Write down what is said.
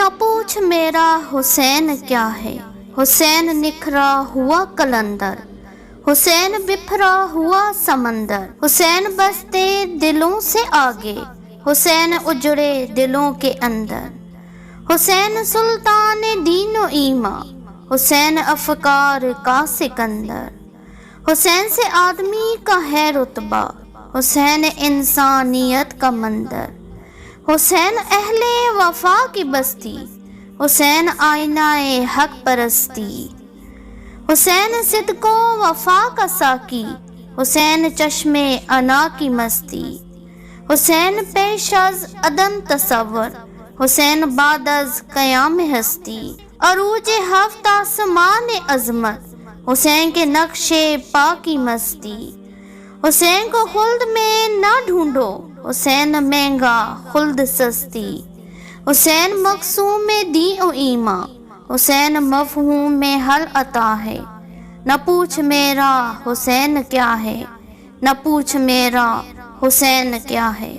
نہ پوچھ میرا حسین کیا ہے، حسین نکھرا ہوا قلندر، حسین بکھرا ہوا سمندر، حسین بستے دلوں سے آگے، حسین اجڑے دلوں کے اندر، حسین سلطان دین و ایمان، حسین افکار کا سکندر، حسین سے آدمی کا ہے رتبہ، حسین انسانیت کا مندر، حسین اہل وفا کی بستی، حسین آئینہ حق پرستی، حسین صدق و وفا کا ساقی، حسین چشم انا کی مستی، حسین پیش از عدم تصور، حسین بعد از قیام ہستی، عروج ہفت آسمان عظمت، حسین کے نقش پا کی مستی، حسین کو خلد میں نہ ڈھونڈو، حسین مہنگا خلد سستی، حسین مقسوم دین و ایمان، حسین مفہوم میں حل عطا ہے، نہ پوچھ میرا حسین کیا ہے، نہ پوچھ میرا حسین کیا ہے۔